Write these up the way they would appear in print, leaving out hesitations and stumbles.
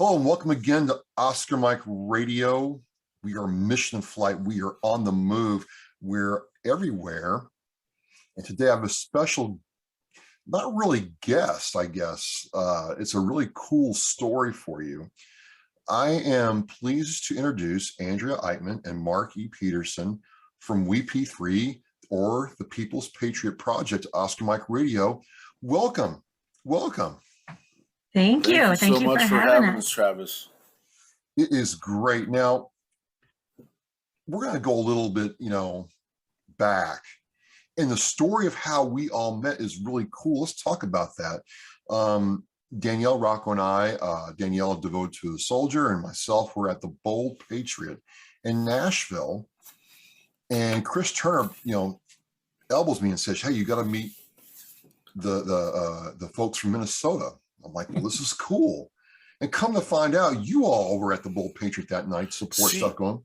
Hello and welcome again to Oscar Mike Radio. We are mission flight. We are on the move. We're everywhere. And today I have a special, not really guest, I guess. It's a really cool story for you. I am pleased to introduce Andrea Eichmann and Mark E. Petersen from WeP3, or the People's Patriot Project, Oscar Mike Radio. Welcome. Welcome. Thank you. Thank you so much for having us, Travis. It is great. Now, we're going to go a little bit, back. And the story of how we all met is really cool. Let's talk about that. Danielle Rocco and I, Danielle devoted to a soldier, and myself were at the Bold Patriot in Nashville. And Chris Turner, elbows me and says, "Hey, you got to meet the folks from Minnesota." I'm like, well, this is cool. And come to find out, you all were at the Bold Patriot that night, stuff going.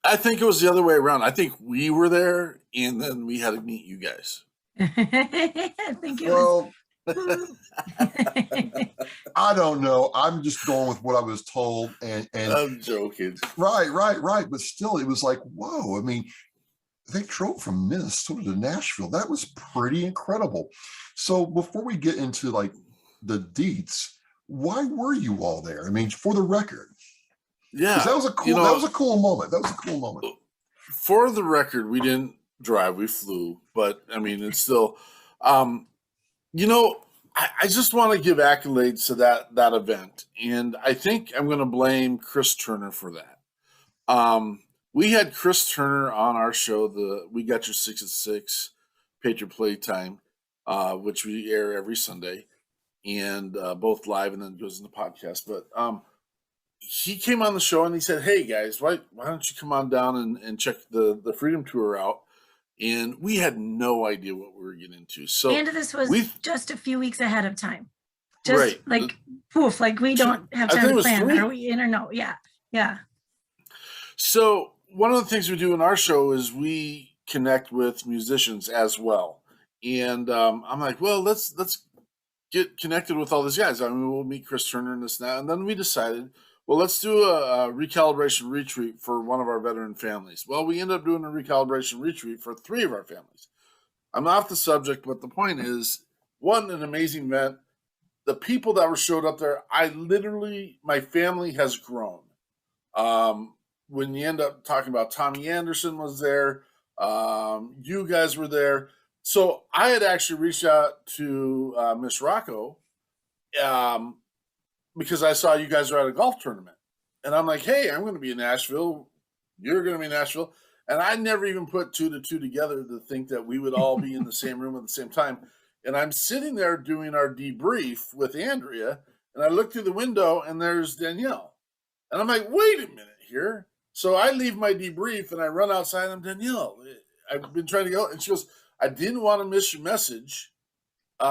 I think it was the other way around. I think we were there, and then we had to meet you guys. I think it was. I don't know. I'm just going with what I was told. And I'm joking. Right. But still, it was like, whoa. I mean, they drove from Minnesota to Nashville. That was pretty incredible. So before we get into the deets, why were you all there? I mean, for the record. Yeah. That was a cool moment. For the record, we didn't drive, we flew, but I mean, it's still, I just want to give accolades to that event. And I think I'm going to blame Chris Turner for that. We had Chris Turner on our show, We Got Your 6 at 6 Patriot Playtime, which we air every Sunday, and both live and then goes in the podcast. But he came on the show and he said, "Hey guys, why don't you come on down and check the Freedom Tour out?" And we had no idea what we were getting into. So and this was just a few weeks ahead of time. Right. We don't have time to plan. Are we in or no? Yeah. So one of the things we do in our show is we connect with musicians as well. And I'm like, well, let's get connected with all these guys. I mean, we'll meet Chris Turner and this and that. And then we decided, well, let's do a recalibration retreat for one of our veteran families. Well, we ended up doing a recalibration retreat for 3 of our families. I'm off the subject, but the point is, what an amazing event. The people that showed up there, my family has grown. When you end up talking about Tommy Anderson was there, you guys were there. So I had actually reached out to Miss Rocco because I saw you guys were at a golf tournament. And I'm like, hey, I'm going to be in Nashville. You're going to be in Nashville. And I never even put 2 to 2 together to think that we would all be in the same room at the same time. And I'm sitting there doing our debrief with Andrea, and I look through the window, and there's Danielle. And I'm like, wait a minute here. So I leave my debrief, and I run outside, and I'm, Danielle, I've been trying to go. And she goes, I didn't want to miss your message,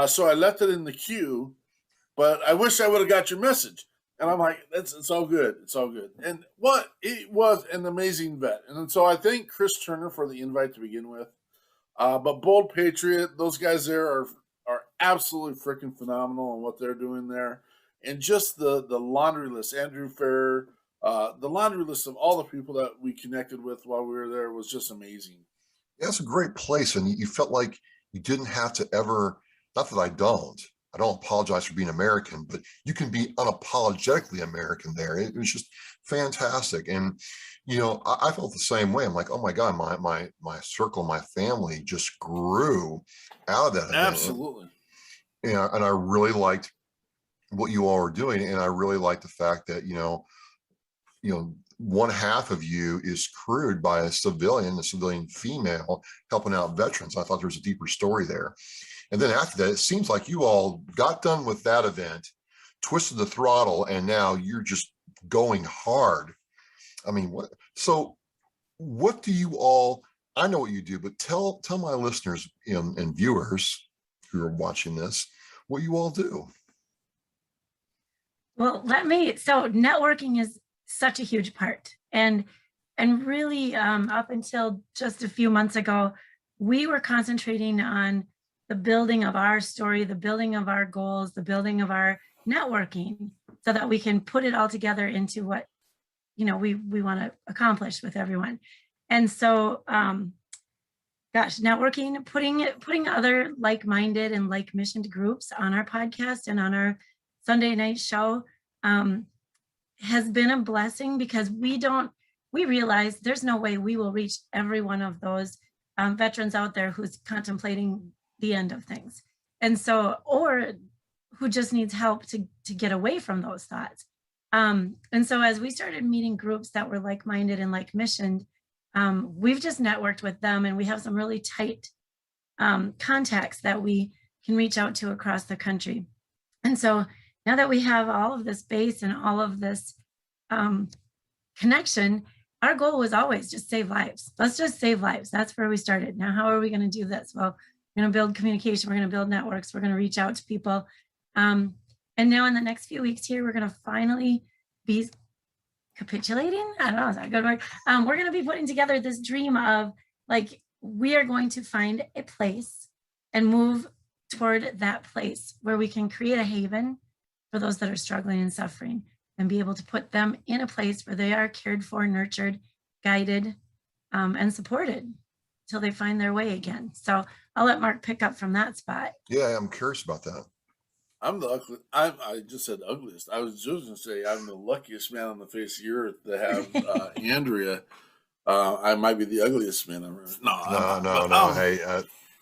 so I left it in the queue, but I wish I would have got your message. And I'm like, it's all good. It's all good. And it was an amazing event. And so I thank Chris Turner for the invite to begin with. But Bold Patriot, those guys there are absolutely freaking phenomenal on what they're doing there. And just the laundry list, Andrew Fair, the laundry list of all the people that we connected with while we were there was just amazing. Yeah, it's a great place. And you felt like you didn't have to ever, not that I don't apologize for being American, but you can be unapologetically American there. It was just fantastic. And, I felt the same way. I'm like, oh my God, my circle, my family just grew out of that event. Absolutely. And I really liked what you all were doing. And I really liked the fact that, one half of you is crewed by a civilian female helping out veterans. I thought there was a deeper story there. And then after that, it seems like you all got done with that event, twisted the throttle, and now you're just going hard. I mean, what do you all, I know what you do, but tell my listeners and viewers who are watching this, what you all do. Well, so networking is such a huge part. And really, up until just a few months ago, we were concentrating on the building of our story, the building of our goals, the building of our networking. so that we can put it all together into what, we want to accomplish with everyone. And so, networking, putting other like-minded and like-missioned groups on our podcast and on our Sunday night show has been a blessing, because we realize there's no way we will reach every one of those veterans out there who's contemplating the end of things. And so, or who just needs help to get away from those thoughts. And so as we started meeting groups that were like-minded and like-missioned, we've just networked with them, and we have some really tight contacts that we can reach out to across the country. And so now that we have all of this base and all of this connection, our goal was always just save lives. Let's just save lives. That's where we started. Now, how are we going to do this? Well, we're going to build communication. We're going to build networks. We're going to reach out to people. And now in the next few weeks here, we're going to finally be capitulating. I don't know, is that a good word? We're going to be putting together this dream of, like, we are going to find a place and move toward that place where we can create a haven for those that are struggling and suffering, and be able to put them in a place where they are cared for, nurtured, guided, and supported till they find their way again. So I'll let Mark pick up from that spot. Yeah, I'm curious about that. I'm the ugly. I just said ugliest. I was just going to say I'm the luckiest man on the face of the earth to have Andrea. I might be the ugliest man ever. No. Hey,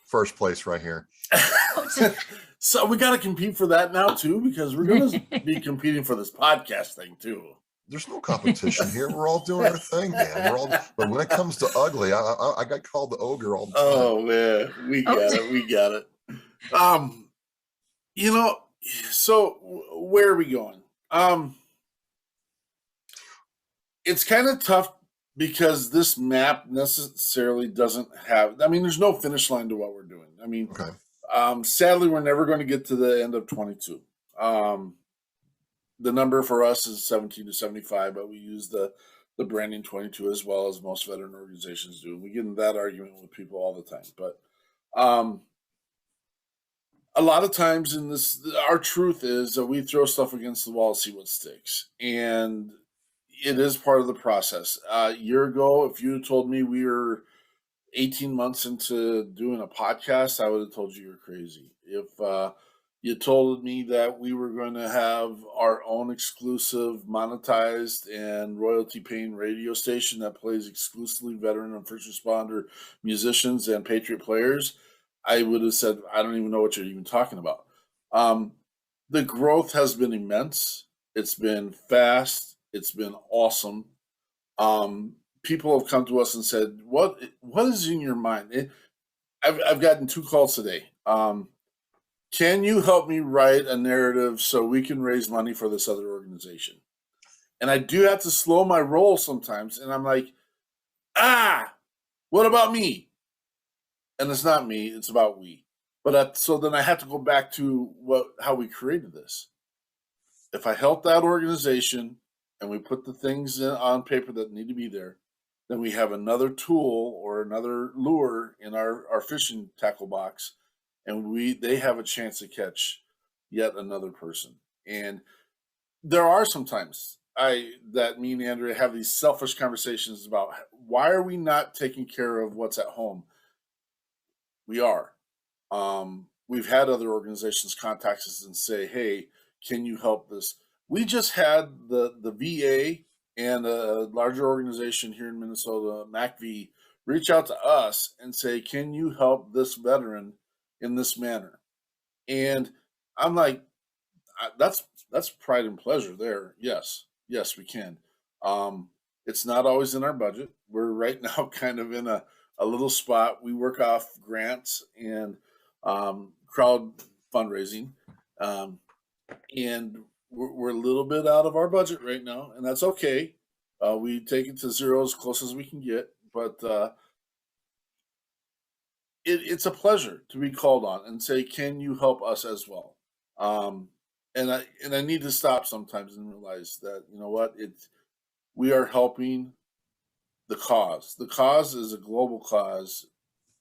first place right here. So we got to compete for that now too, because we're going to be competing for this podcast thing too. There's no competition here. We're all doing our thing, man. But when it comes to ugly, I got called the ogre all the time. Oh man, we got it. So where are we going? It's kind of tough because this map necessarily doesn't have. I mean, there's no finish line to what we're doing. I mean, okay. Sadly, we're never going to get to the end of 22. The number for us is 17 to 75, but we use the branding 22 as well, as most veteran organizations do. We get in that argument with people all the time. But a lot of times in this, our truth is that we throw stuff against the wall to see what sticks. And it is part of the process. A year ago, if you had told me we were 18 months into doing a podcast, I would have told you you're crazy. If you told me that we were going to have our own exclusive, monetized, and royalty-paying radio station that plays exclusively veteran and first responder musicians and Patriot players, I would have said, I don't even know what you're even talking about. The growth has been immense. It's been fast. It's been awesome. People have come to us and said, what is in your mind? I've gotten 2 calls today. Can you help me write a narrative so we can raise money for this other organization? And I do have to slow my roll sometimes. And I'm like, what about me? And it's not me, it's about we. But so then I have to go back to how we created this. If I help that organization and we put the things on paper that need to be there, then we have another tool or another lure in our fishing tackle box, and they have a chance to catch yet another person. And there are some times that me and Andrea have these selfish conversations about, why are we not taking care of what's at home? We are. We've had other organizations contact us and say, hey, can you help this? We just had the VA and a larger organization here in Minnesota, MACV, reach out to us and say, can you help this veteran in this manner? And I'm like, that's pride and pleasure there. Yes, we can. It's not always in our budget. We're right now kind of in a little spot. We work off grants and crowd fundraising. And we're a little bit out of our budget right now, and that's okay. We take it to zero as close as we can get, but it's a pleasure to be called on and say, can you help us as well? And I need to stop sometimes and realize that, you know what, we are helping the cause. The cause is a global cause,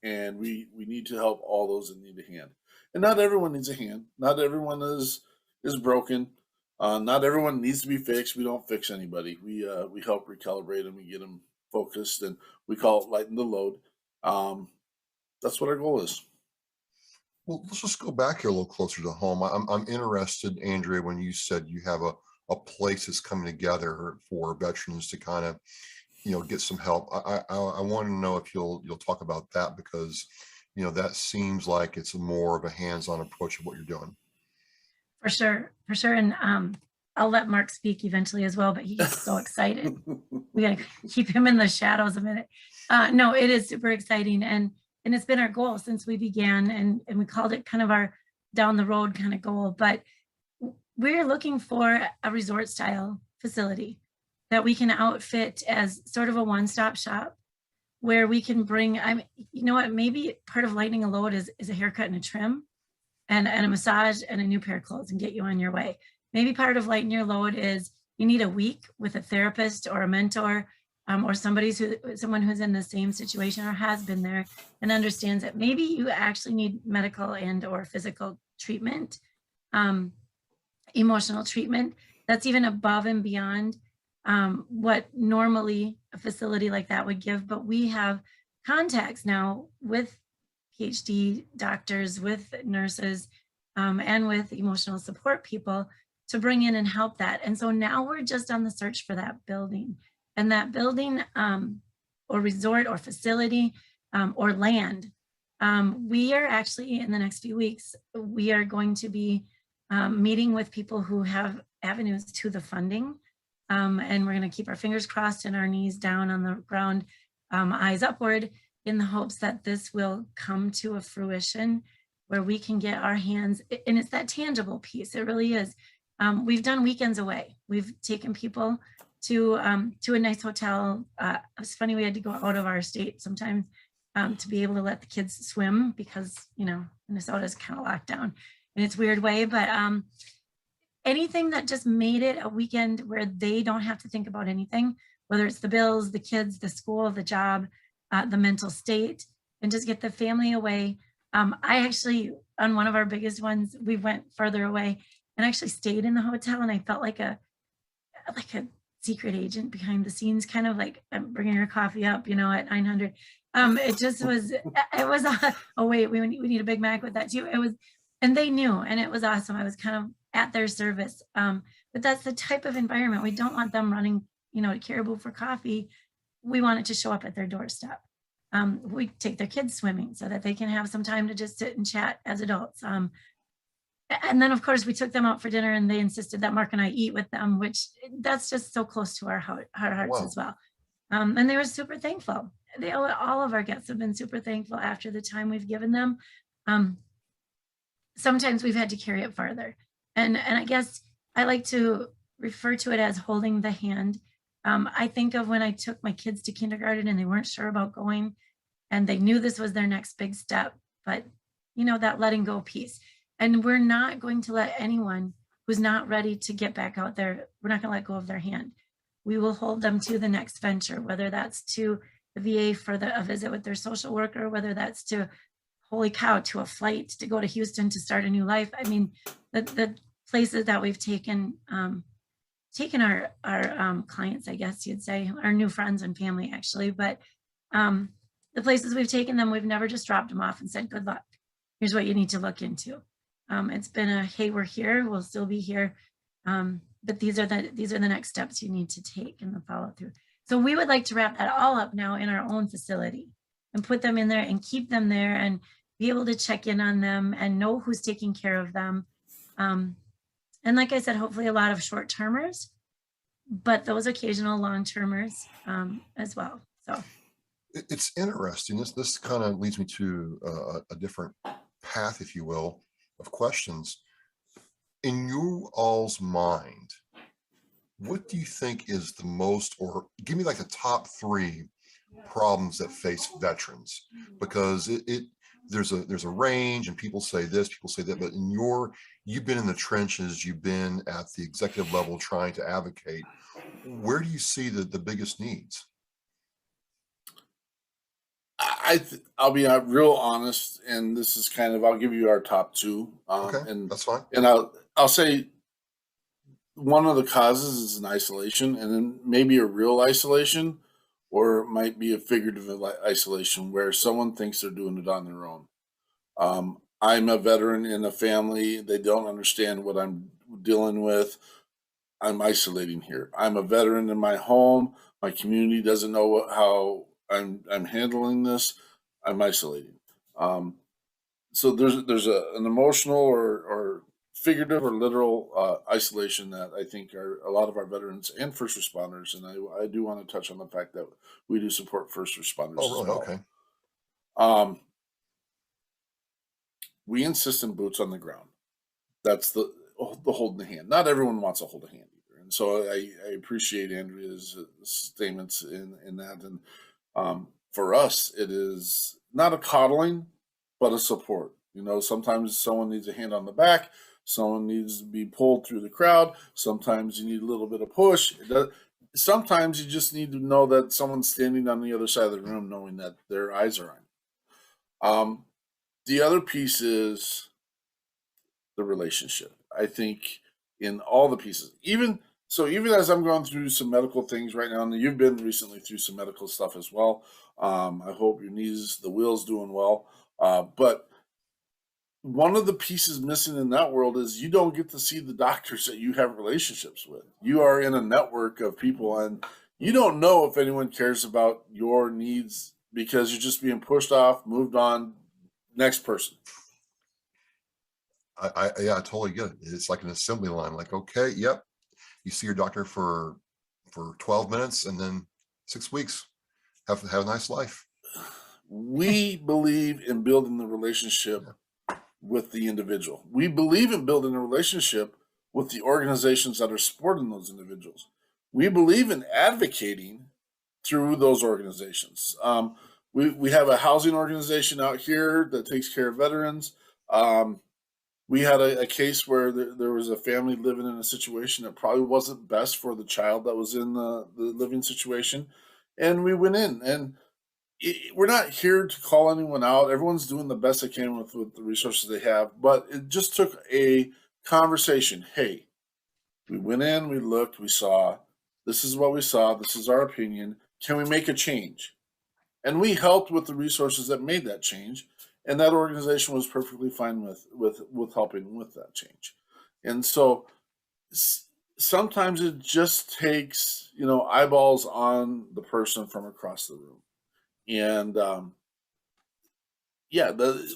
and we need to help all those that need a hand. And not everyone needs a hand. Not everyone is broken. Not everyone needs to be fixed. We don't fix anybody. We help recalibrate them and get them focused, and we call it lighten the load. That's what our goal is. Well, let's just go back here a little closer to home. I'm interested, Andrea, when you said you have a place that's coming together for veterans to kind of, get some help. I want to know if you'll talk about that, because, that seems like it's more of a hands-on approach of what you're doing. For sure. And I'll let Mark speak eventually as well, but he's so excited. We got to keep him in the shadows a minute. No, it is super exciting. And it's been our goal since we began, and we called it kind of our down the road kind of goal. But we're looking for a resort style facility that we can outfit as sort of a one-stop shop, where we can bring, maybe part of lightening a load is a haircut and a trim and a massage and a new pair of clothes and get you on your way. Maybe part of lighten your load is you need a week with a therapist or a mentor, or someone who's in the same situation or has been there and understands that maybe you actually need medical and or physical treatment, emotional treatment that's even above and beyond what normally a facility like that would give. But we have contacts now with PhD doctors, with nurses, and with emotional support people to bring in and help that. And so now we're just on the search for that building. And that building or resort or facility or land, we are actually, in the next few weeks, we are going to be meeting with people who have avenues to the funding. And we're going to keep our fingers crossed and our knees down on the ground, eyes upward, in the hopes that this will come to a fruition where we can get our hands, and it's that tangible piece. It really is. We've done weekends away. We've taken people to a nice hotel. It's funny, we had to go out of our state sometimes to be able to let the kids swim, because Minnesota's kind of locked down in its weird way. But anything that just made it a weekend where they don't have to think about anything, whether it's the bills, the kids, the school, the job, the mental state, and just get the family away. I actually, on one of our biggest ones, we went further away and actually stayed in the hotel, and I felt like a secret agent behind the scenes, kind of like, I'm bringing your coffee up, at 900. It just was, oh wait, we need a Big Mac with that too. It was, and they knew, and it was awesome. I was kind of at their service. But that's the type of environment. We don't want them running, to Caribou for coffee. We want it to show up at their doorstep. We take their kids swimming so that they can have some time to just sit and chat as adults. And then, of course, we took them out for dinner, and they insisted that Mark and I eat with them, which that's just so close to our hearts Wow. as well. And they were super thankful. All of our guests have been super thankful after the time we've given them. Sometimes we've had to carry it farther. And I guess I like to refer to it as holding the hand. I think of when I took my kids to kindergarten and they weren't sure about going, and they knew this was their next big step, but that letting go piece. And we're not going to let anyone who's not ready to get back out there, we're not going to let go of their hand. We will hold them to the next venture, whether that's to the VA for a visit with their social worker, whether that's to, holy cow, to a flight to go to Houston to start a new life. I mean, the places that we've taken our clients, I guess you'd say, our new friends and family, actually. But the places we've taken them, we've never just dropped them off and said, good luck. Here's what you need to look into. It's been a, hey, we're here, we'll still be here. But these are the next steps you need to take in the follow through. So we would like to wrap that all up now in our own facility and put them in there and keep them there and be able to check in on them and know who's taking care of them. And like I said, hopefully a lot of short-termers, but those occasional long-termers as well. So it's interesting. This kind of leads me to a different path, if you will, of questions. In you all's mind, what do you think is the most, or give me like the top 3 problems that face veterans? Because there's a range, and people say this, people say that, but you've been in the trenches, you've been at the executive level trying to advocate. Where do you see the biggest needs? I'll be real honest, and this is kind of, I'll give you our top 2. Okay, and that's fine. And I'll say one of the causes is an isolation, and then maybe a real isolation, or it might be a figurative isolation where someone thinks they're doing it on their own. I'm a veteran in a family. They don't understand what I'm dealing with. I'm isolating here. I'm a veteran in my home. My community doesn't know how I'm handling this. I'm isolating. So there's an emotional or figurative or literal isolation that I think are a lot of our veterans and first responders. And I do want to touch on the fact that we do support first responders Oh, as really? well. Okay. We insist on boots on the ground. That's the holding the hand. Not everyone wants to hold a hand either, and so I appreciate Andrea's statements in that. And for us, it is not a coddling, but a support. You know, sometimes someone needs a hand on the back. Someone needs to be pulled through the crowd. Sometimes you need a little bit of push. Sometimes you just need to know that someone's standing on the other side of the room, knowing that their eyes are on. The other piece is the relationship. I think in all the pieces, even as I'm going through some medical things right now, and you've been recently through some medical stuff as well. I hope your knees, the wheel's doing well. But one of the pieces missing in that world is you don't get to see the doctors that you have relationships with. You are in a network of people, and you don't know if anyone cares about your needs because you're just being pushed off, moved on, next person. Yeah, I totally get it. It's like an assembly line. Like, okay, yep. You see your doctor for 12 minutes and then 6 weeks. Have a nice life. We believe in building the relationship with the individual. We believe in building a relationship with the organizations that are supporting those individuals. We believe in advocating through those organizations. We have a housing organization out here that takes care of veterans. We had a case where there was a family living in a situation that probably wasn't best for the child that was in the living situation. And we went in, and we're not here to call anyone out. Everyone's doing the best they can with the resources they have. But it just took a conversation. Hey, we went in, we looked, we saw, this is what we saw, this is our opinion. Can we make a change? And we helped with the resources that made that change. And that organization was perfectly fine with helping with that change. And so sometimes it just takes, eyeballs on the person from across the room. And the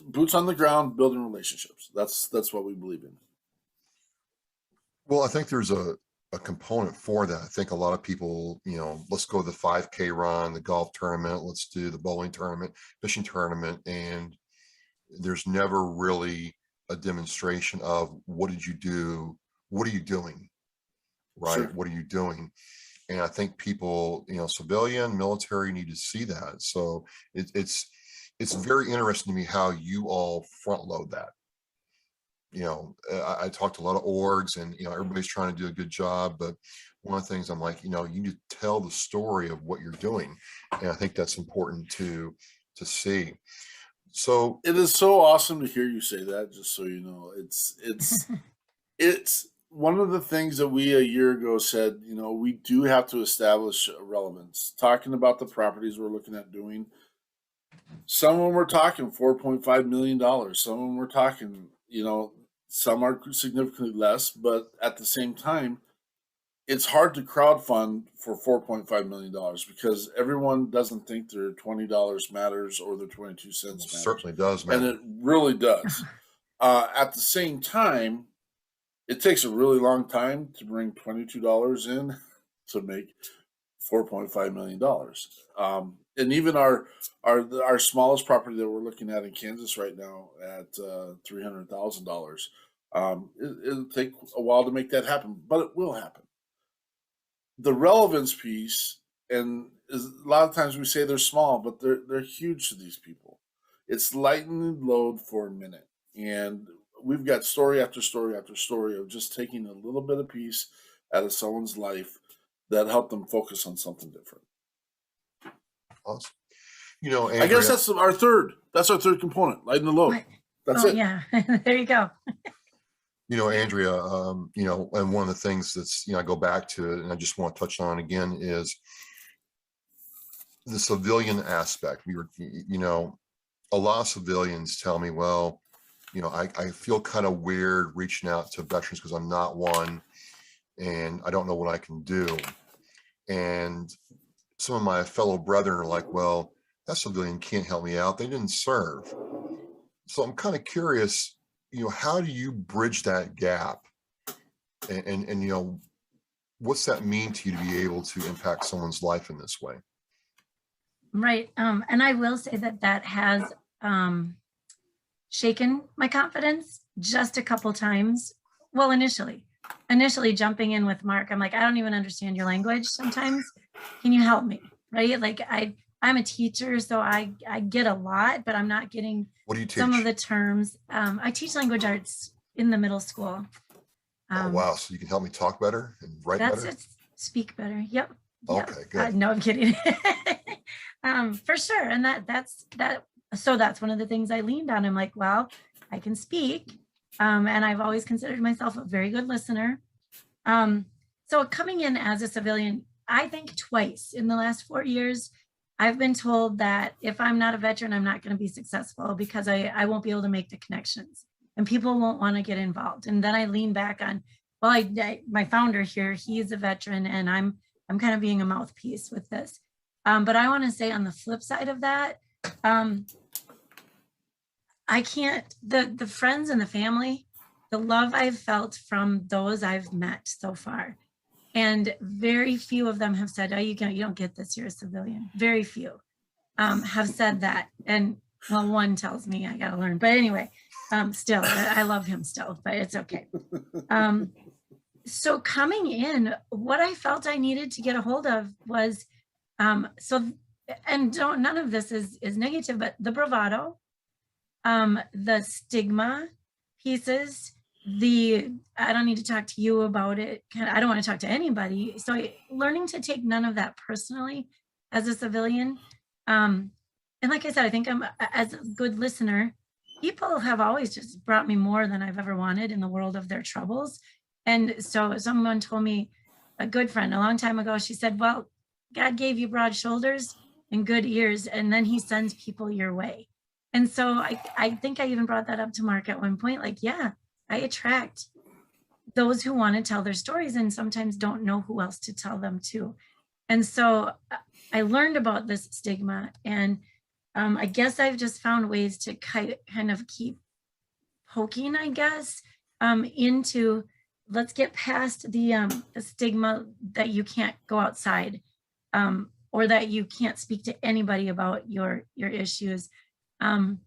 boots on the ground, building relationships. That's what we believe in. Well, I think there's a component for that. I think a lot of people, let's go the 5K run, the golf tournament, let's do the bowling tournament, fishing tournament, and there's never really a demonstration of what did you do? What are you doing? Right? Sure. What are you doing? And I think people, civilian, military need to see that. So it's very interesting to me how you all front load that. I talked to a lot of orgs, and everybody's trying to do a good job, but one of the things I'm like, you need to tell the story of what you're doing, and I think that's important to see. So it is so awesome to hear you say that. Just so you know, it's one of the things that we a year ago said. We do have to establish relevance. Talking about the properties we're looking at doing. Some of them we're talking $4.5 million. Some of them we're talking, some are significantly less, but at the same time, it's hard to crowdfund for $4.5 million because everyone doesn't think their $20 matters or their 22 cents matters. Certainly does, man. And it really does. At the same time, it takes a really long time to bring $22 in to make $4.5 million. And even our smallest property that we're looking at in Kansas right now at $300,000, it'll take a while to make that happen, but it will happen. The relevance piece, and a lot of times we say they're small, but they're huge to these people. It's lighten the load for a minute, and we've got story after story after story of just taking a little bit of piece out of someone's life that helped them focus on something different. Awesome. Andrea, I guess that's our third. That's our third component, lighten the load. That's it. Yeah, there you go. Andrea, and one of the things that's, I go back to it and I just want to touch on again is the civilian aspect. A lot of civilians tell me, well, I feel kind of weird reaching out to veterans because I'm not one and I don't know what I can do. And some of my fellow brethren are like, well, that civilian can't help me out. They didn't serve. So I'm kind of curious, how do you bridge that gap? And what's that mean to you to be able to impact someone's life in this way? Right. And I will say that has shaken my confidence just a couple times. Well, initially jumping in with Mark, I'm like, I don't even understand your language sometimes. Can you help me? Right. Like I'm a teacher, so I get a lot, but I'm not getting what do you teach? Some of the terms. I teach language arts in the middle school. Oh, wow. So you can help me talk better and write better? Speak better. Yep. Okay, good. No, I'm kidding. For sure. And that's so that's one of the things I leaned on. I'm like, well, I can speak. And I've always considered myself a very good listener. So coming in as a civilian, I think twice in the last 4 years, I've been told that if I'm not a veteran, I'm not going to be successful because I won't be able to make the connections and people won't want to get involved. And then I lean back on, well, my founder here, he's a veteran and I'm kind of being a mouthpiece with this. But I want to say on the flip side of that, I can't, the friends and the family, the love I've felt from those I've met so far. And very few of them have said, oh, you don't get this, you're a civilian. Very few have said that. And well, one tells me I got to learn. But anyway, still, I love him still, but it's okay. So coming in, what I felt I needed to get a hold of was, none of this is negative, but the bravado, the stigma pieces, I don't need to talk to you about it. I don't want to talk to anybody. So learning to take none of that personally as a civilian. And like I said, I think I'm as a good listener, people have always just brought me more than I've ever wanted in the world of their troubles. And so someone told me, a good friend a long time ago, she said, well, God gave you broad shoulders and good ears, and then he sends people your way. And so I think I even brought that up to Mark at one point, like, yeah, I attract those who want to tell their stories and sometimes don't know who else to tell them to. And so I learned about this stigma, and I guess I've just found ways to kind of keep poking, I guess, into let's get past the stigma that you can't go outside or that you can't speak to anybody about your issues. And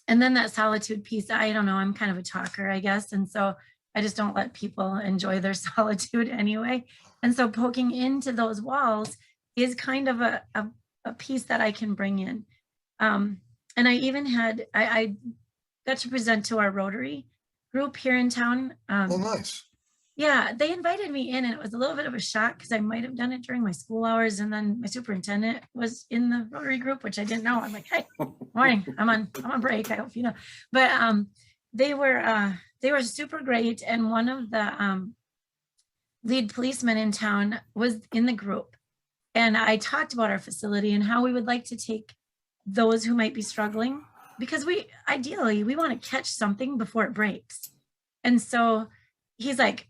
then that solitude piece, I don't know, I'm kind of a talker, I guess. And so I just don't let people enjoy their solitude anyway. And so poking into those walls is kind of a piece that I can bring in. And I even I got to present to our Rotary group here in town. Oh, nice. Yeah, they invited me in and it was a little bit of a shock because I might have done it during my school hours. And then my superintendent was in the Rotary group, which I didn't know. I'm like, hey, morning, I'm on break. I hope you know. But they were super great. And one of the lead policemen in town was in the group. And I talked about our facility and how we would like to take those who might be struggling, because ideally we want to catch something before it breaks. And so he's like,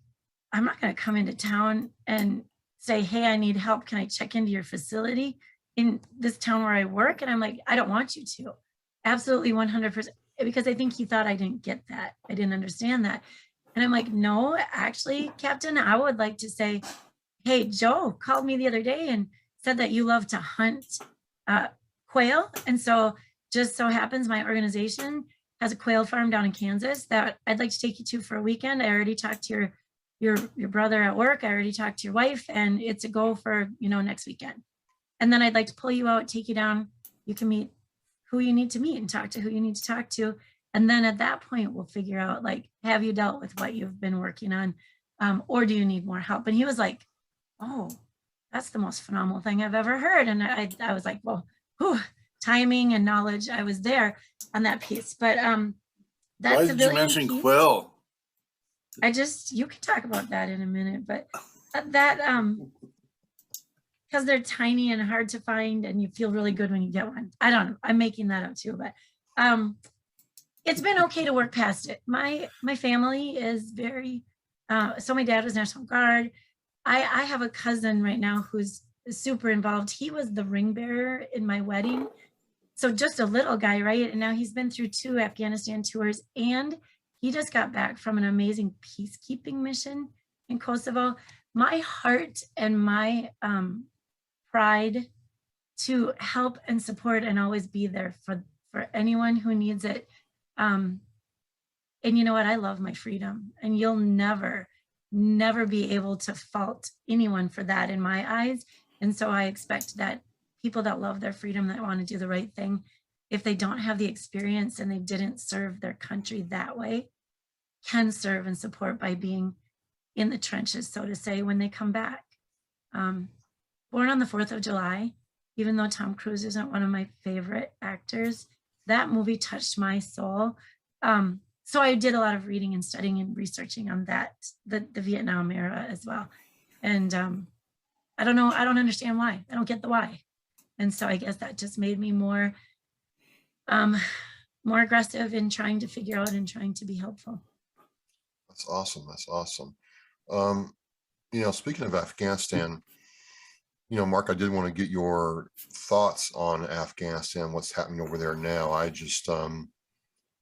I'm not going to come into town and say, hey, I need help. Can I check into your facility in this town where I work? And I'm like, I don't want you to. Absolutely 100%. Because I think he thought I didn't get that. I didn't understand that. And I'm like, no, actually, Captain, I would like to say, hey, Joe called me the other day and said that you love to hunt quail. And so just so happens my organization has a quail farm down in Kansas that I'd like to take you to for a weekend. I already talked to your brother at work. I already talked to your wife, and it's a go for, next weekend. And then I'd like to pull you out, take you down. You can meet who you need to meet and talk to who you need to talk to. And then at that point, we'll figure out, like, have you dealt with what you've been working on? Or do you need more help? And he was like, oh, that's the most phenomenal thing I've ever heard. And I was like, well, whew, timing and knowledge. I was there on that piece. But why did you mention quail? you can talk about that in a minute, but that, because they're tiny and hard to find and you feel really good when you get one. I don't know. I'm making that up too, but it's been okay to work past it. My family is very, so my dad was National Guard. I have a cousin right now who's super involved. He was the ring bearer in my wedding. So just a little guy, right? And now he's been through 2 Afghanistan tours, and he just got back from an amazing peacekeeping mission in Kosovo. My heart and my pride to help and support and always be there for anyone who needs it. And you know what? I love my freedom, and you'll never be able to fault anyone for that in my eyes. And so I expect that people that love their freedom, that want to do the right thing, if they don't have the experience and they didn't serve their country that way, can serve and support by being in the trenches, so to say, when they come back. Born on the 4th of July, even though Tom Cruise isn't one of my favorite actors, that movie touched my soul. So I did a lot of reading and studying and researching on that, the Vietnam era as well. And I don't know, I don't understand why. I don't get the why. And so I guess that just made me more aggressive in trying to figure out and trying to be helpful. That's awesome. That's awesome. Speaking of Afghanistan, Mark, I did want to get your thoughts on Afghanistan, what's happening over there now. I just,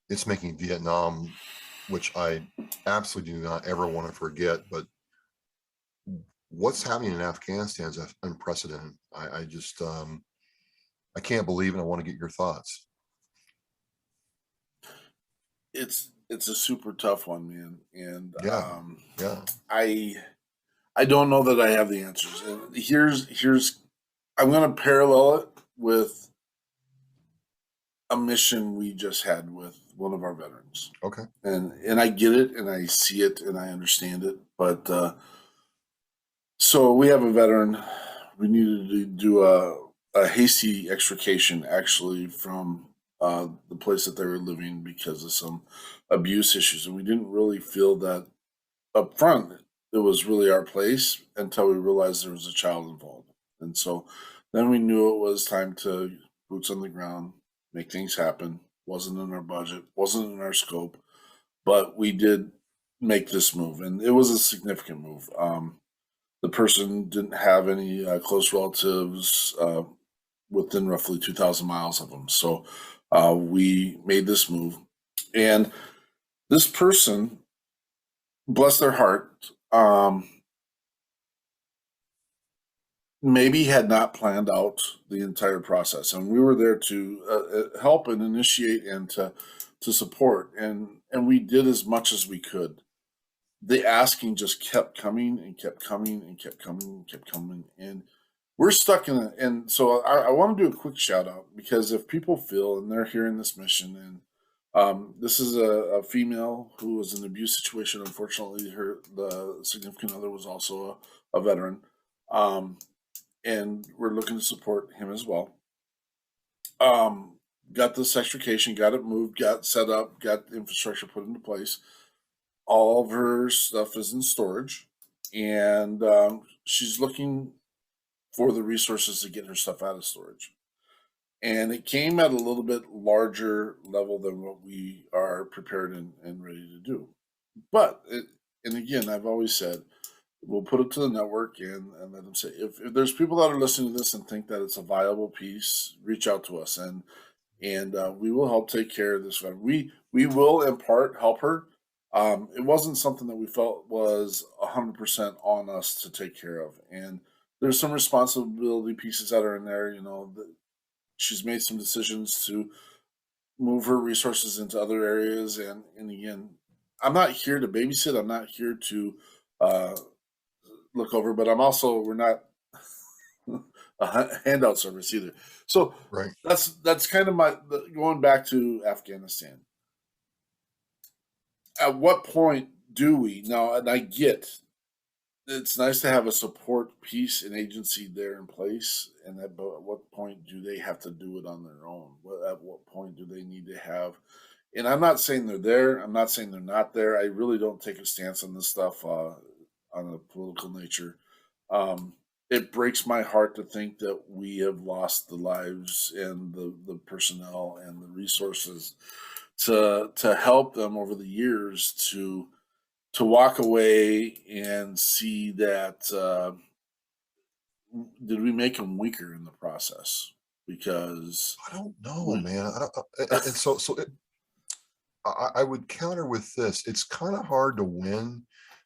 it's making Vietnam, which I absolutely do not ever want to forget, but what's happening in Afghanistan is unprecedented. I just, I can't believe it. I want to get your thoughts. It's a super tough one, man. And yeah. I don't know that I have the answers. And here's I'm going to parallel it with a mission we just had with one of our veterans. Okay. And I get it, and I see it, and I understand it. But so we have a veteran. We needed to do a hasty extrication, actually, from the place that they were living because of some abuse issues, and we didn't really feel that up front it was really our place until we realized there was a child involved. And so then we knew it was time to boots on the ground, make things happen. Wasn't in our budget, wasn't in our scope, but we did make this move, and it was a significant move. The person didn't have any close relatives within roughly 2,000 miles of them. So we made this move. And this person, bless their heart, maybe had not planned out the entire process. And we were there to help and initiate and to support. And we did as much as we could. The asking just kept coming and kept coming and kept coming and kept coming. And we're stuck in it. And so I want to do a quick shout out, because if people feel, and they're hearing this mission, and this is a female who was in an abuse situation. Unfortunately, the significant other was also a veteran. And we're looking to support him as well. Got this extrication, got it moved, got set up, got the infrastructure put into place. All of her stuff is in storage, and she's looking for the resources to get her stuff out of storage. And it came at a little bit larger level than what we are prepared and ready to do. But, and again, I've always said, we'll put it to the network and let them say, if there's people that are listening to this and think that it's a viable piece, reach out to us, and we will help take care of this. We will in part help her. It wasn't something that we felt was 100% on us to take care of. And there's some responsibility pieces that are in there. She's made some decisions to move her resources into other areas. And again, I'm not here to babysit. I'm not here to look over, but we're not a handout service either. So right. That's kind of going back to Afghanistan. At what point do we now? And I get it's nice to have a support piece and agency there in place, but at what point do they have to do it on their own? At what point do they need to have And I'm not saying they're there. I'm not saying they're not there. I really don't take a stance on this stuff on a political nature. It breaks my heart to think that we have lost the lives and the personnel and the resources to help them over the years to walk away and see that did we make them weaker in the process? Because I don't know, we, man. I don't, and I would counter with this. It's kind of hard to win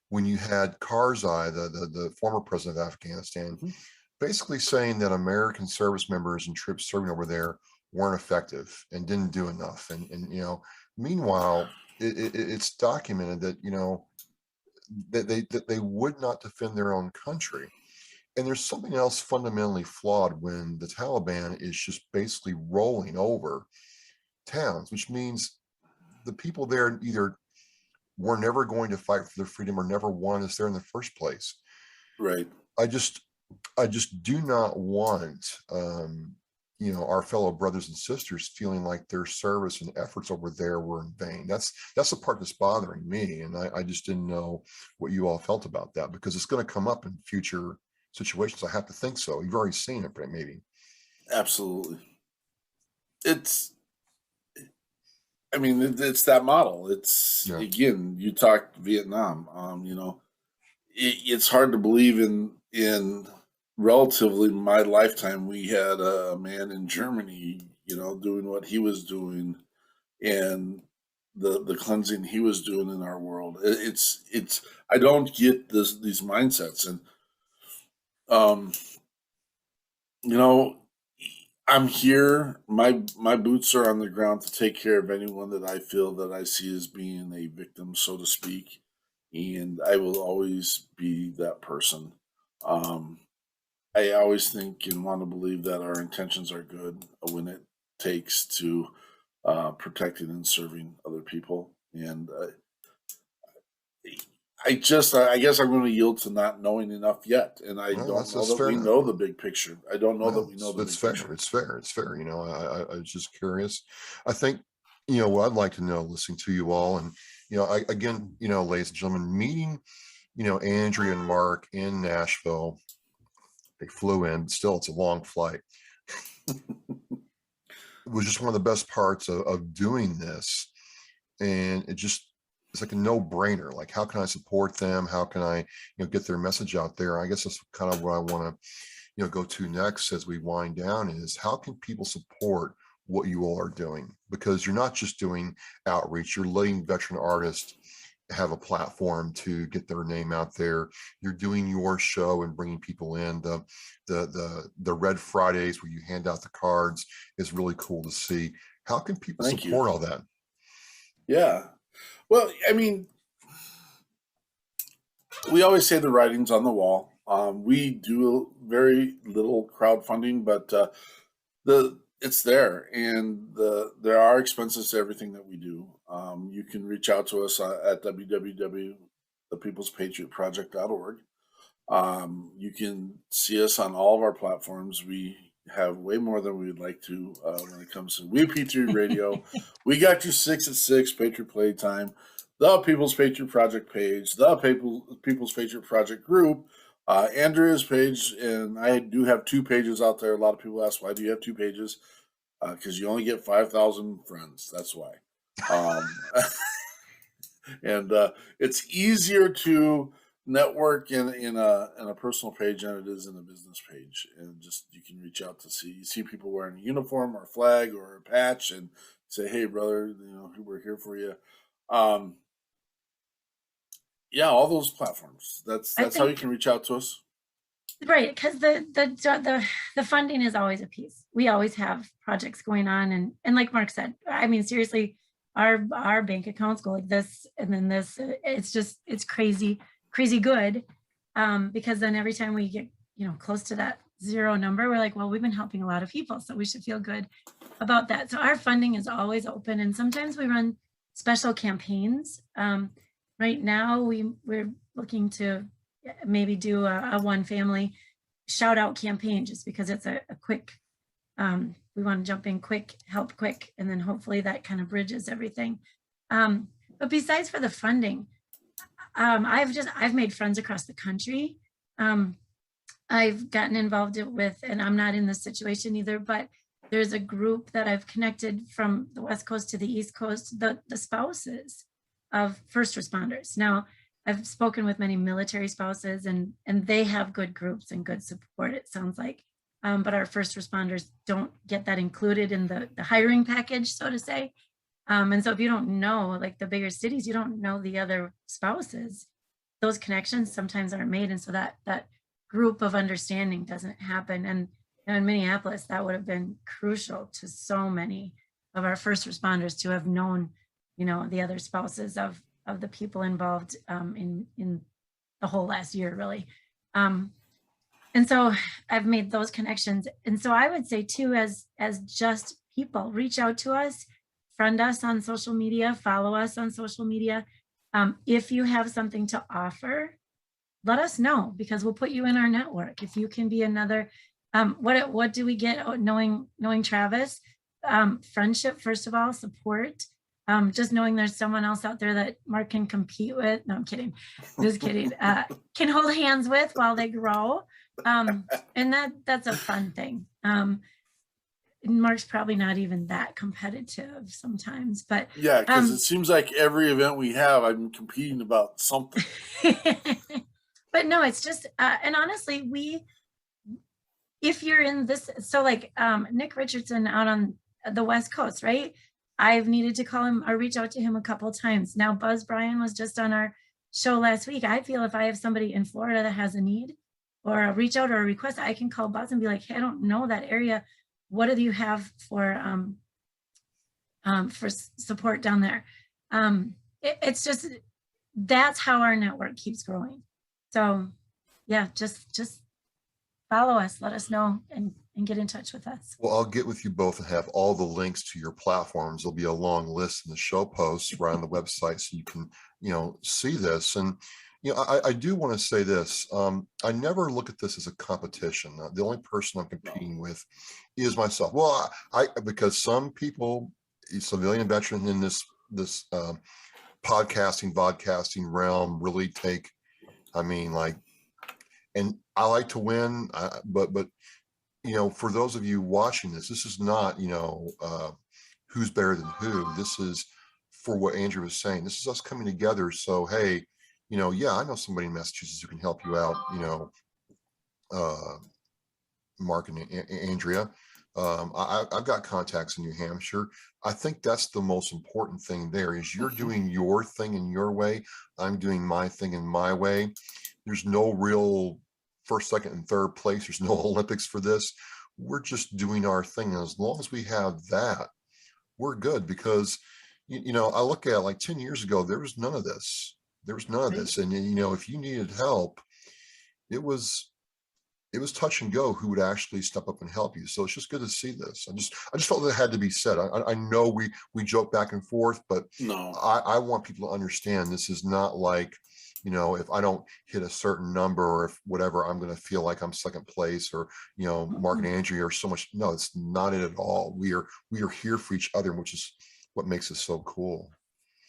when you had Karzai, the former president of Afghanistan, Mhm. basically saying that American service members and troops serving over there weren't effective and didn't do enough. And meanwhile, it's documented that, that they would not defend their own country. And there's something else fundamentally flawed when the Taliban is just basically rolling over towns, which means the people there either were never going to fight for their freedom or never wanted us there in the first place. right. I just do not want our fellow brothers and sisters feeling like their service and efforts over there were in vain. That's the part that's bothering me, and I just didn't know what you all felt about that, because it's going to come up in future situations. I have to think so. You've already seen it, maybe. Absolutely. It's it's that model. It's again, you talked Vietnam. It's hard to believe in relatively my lifetime we had a man in Germany, doing what he was doing and the cleansing he was doing in our world. It's I don't get these mindsets, and um I'm here. My boots are on the ground to take care of anyone that I feel that I see as being a victim, so to speak, and I will always be that person. Um, I always think and want to believe that our intentions are good when it takes to protecting and serving other people, and I guess I'm going to yield to not knowing enough yet, and I Well, don't know that's that fair we enough. know the big picture. I don't know that Well, we know the it's big fair. picture. It's fair. It's fair. I was just curious. I think, what I'd like to know, listening to you all, and, again, ladies and gentlemen, meeting, Andrea and Mark in Nashville. They flew in, but still, it's a long flight. It was just one of the best parts of doing this. And it's like a no-brainer. Like, how can I support them? How can I, get their message out there? I guess that's kind of what I want to go to next as we wind down, is how can people support what you all are doing? Because you're not just doing outreach, you're letting veteran artists have a platform to get their name out there. You're doing your show and bringing people in. The Red Fridays where you hand out the cards is really cool to see. How can people Thank you. support all that? Yeah. Well, we always say the writing's on the wall. We do very little crowdfunding, but it's there, and there are expenses to everything that we do. You can reach out to us at www.thepeoplespatriotproject.org. You can see us on all of our platforms. We have way more than we would like to when it comes to Patriot Radio. We got you 6 at 6, Patriot Playtime, the People's Patriot Project page, the People's Patriot Project group, Andrea's page, and I do have 2 pages out there. A lot of people ask, why do you have 2 pages? Because you only get 5,000 friends. That's why. And it's easier to network in a personal page than it is in a business page, and just you can reach out to see people wearing a uniform or a flag or a patch and say, hey brother, we're here for you. Yeah, all those platforms. That's how you can reach out to us. Right, because the funding is always a piece. We always have projects going on, and like Mark said, seriously, our bank accounts go like this, and then this. It's crazy good, because then every time we get close to that zero number, we're like, well, we've been helping a lot of people, so we should feel good about that. So our funding is always open, and sometimes we run special campaigns. Right now, we're looking to maybe do a one family shout out campaign, just because it's a quick we want to jump in quick, help quick, and then hopefully that kind of bridges everything. But besides for the funding, I've made friends across the country. I've gotten involved with, and I'm not in this situation either, but there's a group that I've connected from the West Coast to the East Coast, the spouses of first responders. Now, I've spoken with many military spouses, and they have good groups and good support, it sounds like. But our first responders don't get that included in the hiring package, so to say. And so if you don't know, like the bigger cities, you don't know the other spouses, those connections sometimes aren't made. And so that group of understanding doesn't happen. And in Minneapolis, that would have been crucial to so many of our first responders to have known, the other spouses of the people involved in the whole last year, really. And so I've made those connections. And so I would say too, as just people, reach out to us, friend us on social media, follow us on social media. If you have something to offer, let us know, because we'll put you in our network. If you can be another, what do we get knowing Travis? Friendship, first of all, support. Just knowing there's someone else out there that Mark can compete with. No, I'm kidding. Just kidding. Can hold hands with while they grow. And that's a fun thing. Mark's probably not even that competitive sometimes, but yeah, because it seems like every event we have, I'm competing about something. But no, it's just, and honestly, if you're in this, so like Nick Richardson out on the West Coast, right? I've needed to call him or reach out to him a couple of times. Now, Buzz Bryan was just on our show last week. I feel if I have somebody in Florida that has a need or a reach out or a request, I can call Buzz and be like, hey, I don't know that area. What do you have for support down there? It's just, that's how our network keeps growing. So yeah, just follow us, let us know, and get in touch with us. Well, I'll get with you both and have all the links to your platforms. There'll be a long list in the show posts right on the website, so you can, see this. And, I do want to say this. I never look at this as a competition. The only person I'm competing with is myself. Well, because some people, civilian veteran in this podcasting realm really take, and I like to win, but for those of you watching this is not, who's better than who. This is for what Andrew was saying. This is us coming together. So, hey, yeah, I know somebody in Massachusetts who can help you out, Mark and Andrea. I've got contacts in New Hampshire. I think that's the most important thing there is you're doing your thing in your way. I'm doing my thing in my way. There's no real first, second, and third place. There's no Olympics for this. We're just doing our thing. And as long as we have that, we're good, because, I look at it like 10 years ago, there was none of this. There was none of this. And, if you needed help, it was touch and go who would actually step up and help you. So it's just good to see this. I just felt that it had to be said. I know we joke back and forth, but no, I want people to understand this is not like, if I don't hit a certain number or if whatever, I'm going to feel like I'm second place or, Mark and Andrea are so much. No, it's not it at all. We are here for each other, which is what makes it so cool.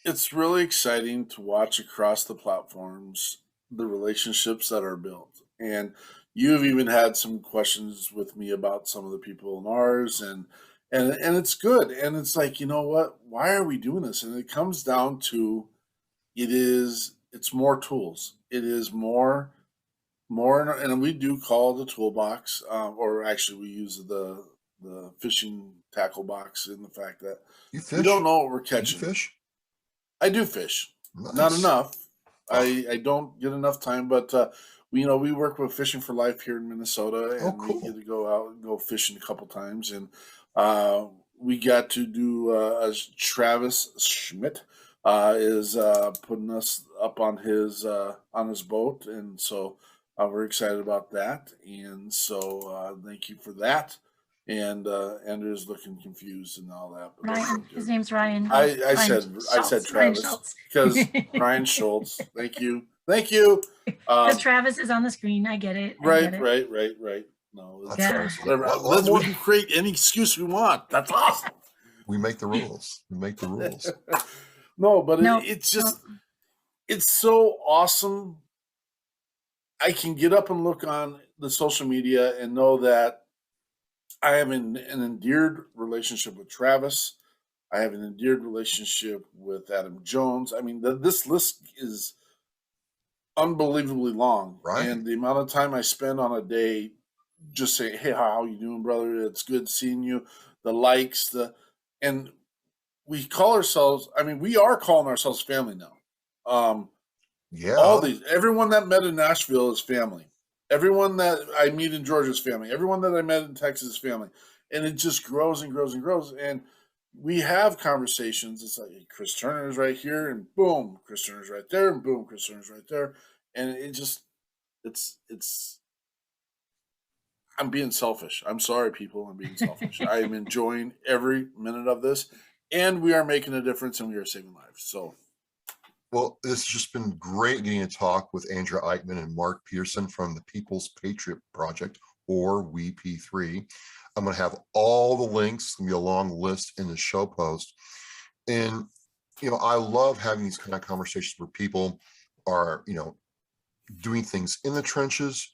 It's really exciting to watch across the platforms, the relationships that are built. And you've even had some questions with me about some of the people in ours, and it's good. And it's like, what, why are we doing this? And it comes down to, it's more tools. It is more, and we do call it a toolbox, or actually we use the fishing tackle box, in the fact that we don't know what we're catching. You fish? I do fish. Nice. Not enough. I don't get enough time, but we work with Fishing for Life here in Minnesota, and cool. We get to go out and go fishing a couple times, and we got to do Travis Schmidt is putting us up on his boat, and so we're excited about that, and so thank you for that. And Andrew's looking confused and all that. But Ryan, his name's Ryan. I said Travis because Ryan Schultz. Thank you. Because Travis is on the screen. I get it. Right. No, That's Yeah. awesome. whatever. What more- We can create any excuse we want. That's awesome. We make the rules. We make the rules. No, but No, it's just, it's so awesome. I can get up and look on the social media and know that I have an endeared relationship with Travis. I have an endeared relationship with Adam Jones. I mean, this list is unbelievably long. Right. And the amount of time I spend on a day just saying, hey, how you doing, brother? It's good seeing you. The likes, and we call ourselves, I mean, we are calling ourselves family now. Yeah. All these, everyone that met in Nashville is family. Everyone that I meet in Georgia is family. Everyone that I met in Texas is family. And it just grows and grows and grows. And we have conversations. It's like, hey, Chris Turner's right here, and boom, Chris Turner's right there, and boom, Chris Turner's right there. And it just, it's, I'm being selfish. I'm sorry, people. I'm being selfish. I am enjoying every minute of this, and we are making a difference, and we are saving lives. So, Well, it's just been great getting to talk with Andrea Eichmann and Mark Petersen from the People's Patriot Project, or WeP3. I'm going to have all the links. It's going to be a long list in the show post. And, I love having these kind of conversations where people are, doing things in the trenches,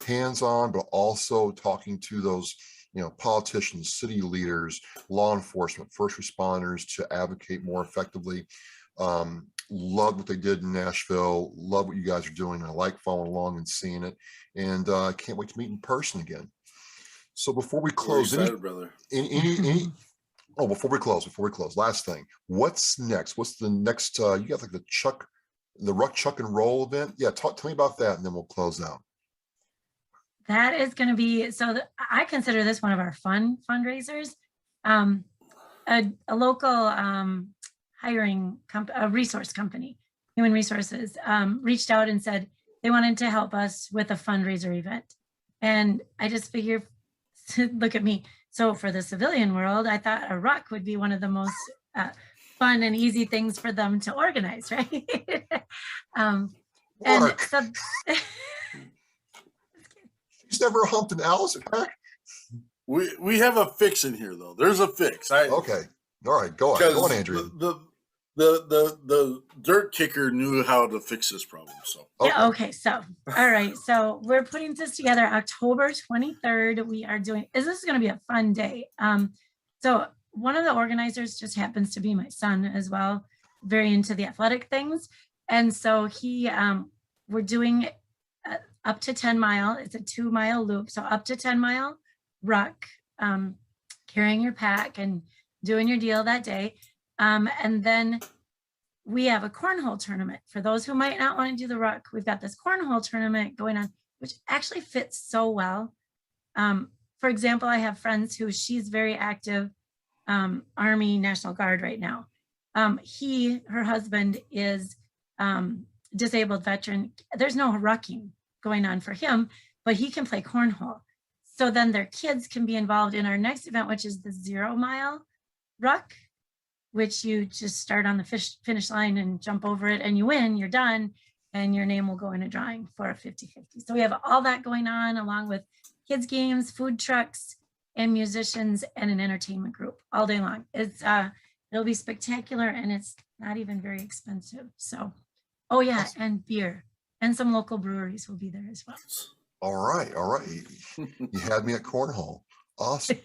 hands-on, but also talking to those, politicians, city leaders, law enforcement, first responders to advocate more effectively. Love what they did in Nashville. Love what you guys are doing. I like following along and seeing it, and I can't wait to meet in person again. So before we close, excited, brother. Before we close, last thing. What's next? What's the next? You got like the Ruck Chuck and Roll event. Yeah, tell me about that, and then we'll close out. That is going to be, I consider this one of our fun fundraisers. A local hiring a resource company, human resources, reached out and said they wanted to help us with a fundraiser event. And I just figured, look at me. So for the civilian world, I thought a ruck would be one of the most fun and easy things for them to organize, right? And so He's never humped an Alice attack. We have a fix in here, though. There's a fix. Okay. All right. Go on, Andrew. The dirt kicker knew how to fix this problem. So yeah, okay. So all right. So we're putting this together October 23rd. We are doing this is going to be a fun day. So one of the organizers just happens to be my son as well, very into the athletic things. And so we're doing up to 10 mile. It's a 2-mile loop. So up to 10 mile ruck, carrying your pack and doing your deal that day. And then we have a cornhole tournament. For those who might not want to do the ruck, we've got this cornhole tournament going on, which actually fits so well. For example, I have friends who she's very active, Army National Guard right now. Her husband is disabled veteran. There's no rucking going on for him, but he can play cornhole. So then their kids can be involved in our next event, which is the 0-mile ruck, which you just start on the finish line and jump over it and you win, you're done, and your name will go in a drawing for a 50-50. So we have all that going on along with kids games, food trucks, and musicians and an entertainment group all day long. It'll be spectacular and it's not even very expensive. So, oh yeah, and beer and some local breweries will be there as well. All right. You had me at cornhole. Awesome.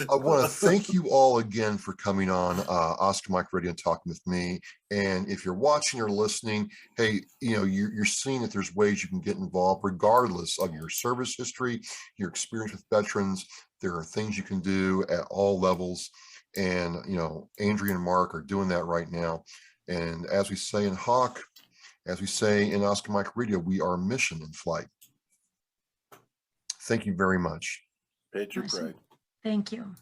I want to thank you all again for coming on Oscar Mike Radio and talking with me. And if you're watching or listening, hey, you're seeing that there's ways you can get involved regardless of your service history, your experience with veterans. There are things you can do at all levels. And, Andrea and Mark are doing that right now. And as we say in Hawk, as we say in Oscar Mike Radio, we are mission in flight. Thank you very much. Patriot pride. Thank you.